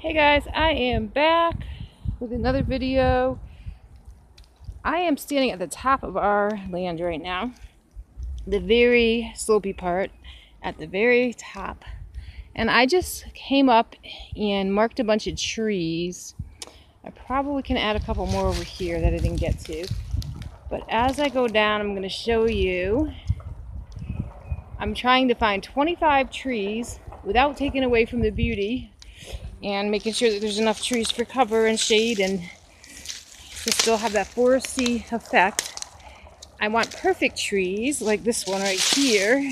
Hey guys, I am back with another video. I am standing at the top of our land right now, the very slopey part at the very top, and I just came up and marked a bunch of trees. I probably can add a couple more over here that I didn't get to, but as I go down I'm going to show you. I'm trying to find 25 trees without taking away from the beauty and making sure that there's enough trees for cover and shade and to still have that foresty effect. I want perfect trees like this one right here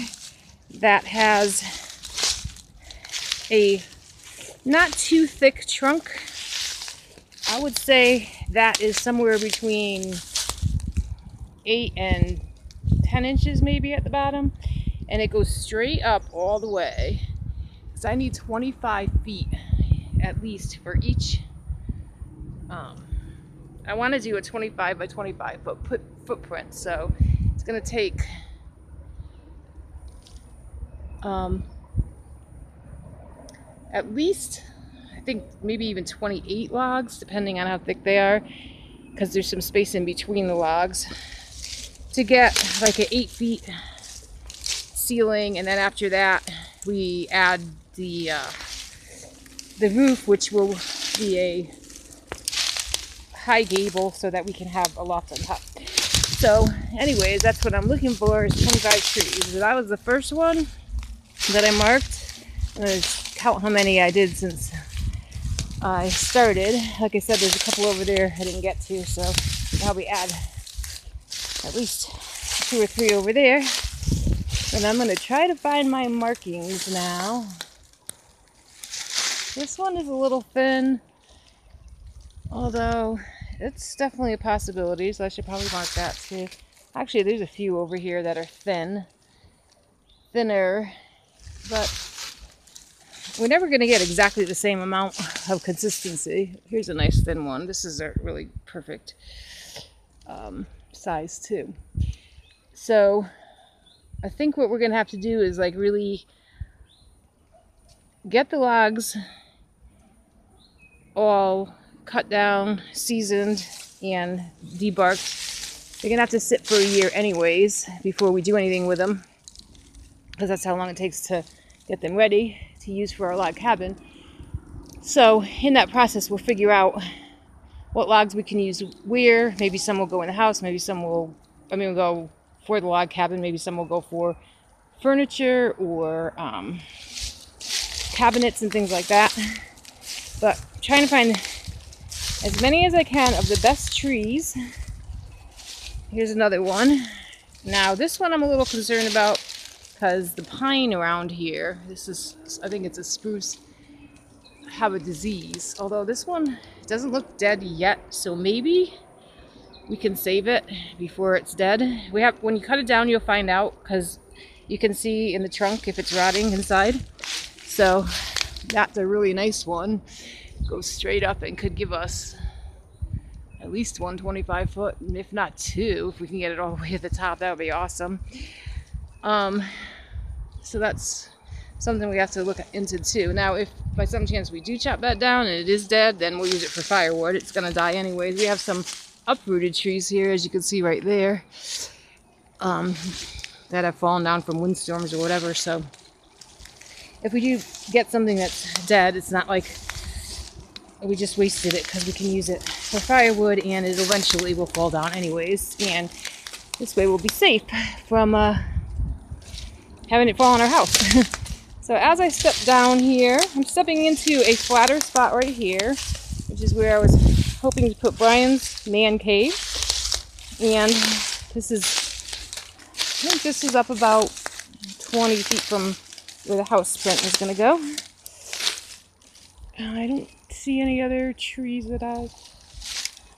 that has a not too thick trunk. I would say that is somewhere between 8 and 10 inches maybe at the bottom, and it goes straight up all the way. So I need 25 feet at least for each. I want to do a 25 by 25 foot footprint, so it's going to take at least, I think maybe even 28 logs, depending on how thick they are, because there's some space in between the logs, to get like an 8 feet ceiling. And then after that we add the roof, which will be a high gable so that we can have a loft on top. So anyways, that's what I'm looking for, is 25 trees. That was the first one that I marked. I'm going to count how many I did since I started. Like I said, there's a couple over there I didn't get to, so I'll probably add at least 2 or 3 over there. And I'm going to try to find my markings now. This one is a little thin, although it's definitely a possibility, so I should probably mark that too. Actually, there's a few over here that are thinner, but we're never going to get exactly the same amount of consistency. Here's a nice thin one. This is a really perfect size too. So I think what we're going to have to do is like really get the logs all cut down, seasoned, and debarked. They're gonna have to sit for a year anyways before we do anything with them, because that's how long it takes to get them ready to use for our log cabin. So in that process we'll figure out what logs we can use where. Maybe some will go in the house, maybe some will go for the log cabin, maybe some will go for furniture or cabinets and things like that. But I'm trying to find as many as I can of the best trees. Here's another one. Now this one I'm a little concerned about because the pine around here, I think it's a spruce, have a disease. Although this one doesn't look dead yet, so maybe we can save it before it's dead. When you cut it down, you'll find out, because you can see in the trunk if it's rotting inside. So that's a really nice one. Goes straight up and could give us at least 125 foot, if not 2, if we can get it all the way to the top. That would be awesome. So that's something we have to look into too. Now, if by some chance we do chop that down and it is dead, then we'll use it for firewood. It's gonna die anyways. We have some uprooted trees here, as you can see right there, that have fallen down from windstorms or whatever. So if we do get something that's dead, it's not like we just wasted it, because we can use it for firewood and it eventually will fall down anyways. And this way we'll be safe from having it fall on our house. So as I step down here, I'm stepping into a flatter spot right here, which is where I was hoping to put Brian's man cave. And this is, I think this is up about 20 feet from where the house print is going to go. I don't see any other trees that I've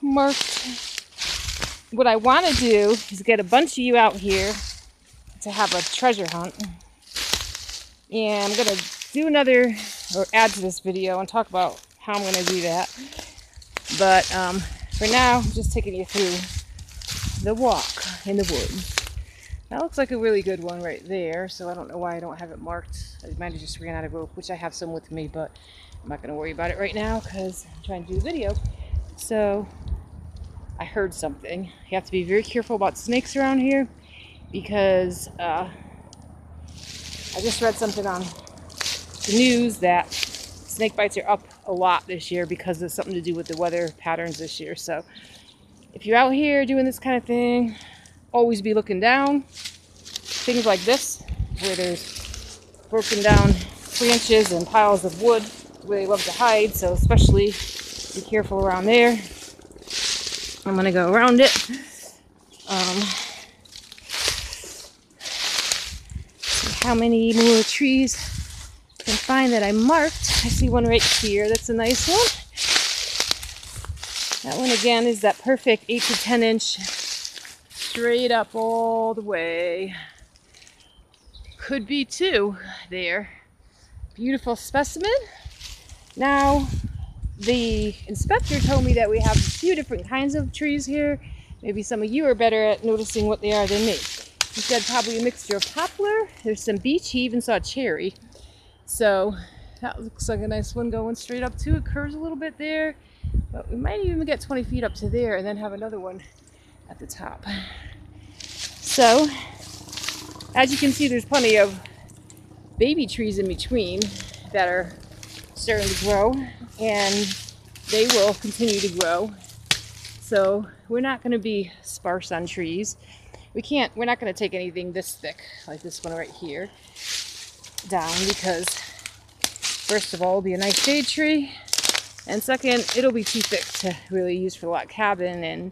marked. What I want to do is get a bunch of you out here to have a treasure hunt. And I'm going to do another, or add to this video and talk about how I'm going to do that. But for now, I'm just taking you through the walk in the woods. That looks like a really good one right there, so I don't know why I don't have it marked I might have just ran out of rope, which I have some with me, but I'm not going to worry about it right now because I'm trying to do a video. So I heard something. You have to be very careful about snakes around here because I just read something on the news that snake bites are up a lot this year because of something to do with the weather patterns this year. So if you're out here doing this kind of thing, always be looking down. Things like this, where there's broken down branches and piles of wood where they love to hide, so especially be careful around there. I'm going to go around it. See how many more trees I can find that I marked. I see one right here. That's a nice one. That one again is that perfect 8 to 10 inch straight up all the way. Could be 2 there. Beautiful specimen. Now, the inspector told me that we have a few different kinds of trees here. Maybe some of you are better at noticing what they are than me. He said probably a mixture of poplar. There's some beech. He even saw cherry. So that looks like a nice one going straight up too. It curves a little bit there, but we might even get 20 feet up to there and then have another one at the top. So as you can see, there's plenty of baby trees in between that are starting to grow, and they will continue to grow. So we're not going to be sparse on trees. We're not going to take anything this thick, like this one right here, down, because first of all, it'll be a nice shade tree, and second, it'll be too thick to really use for a log cabin, and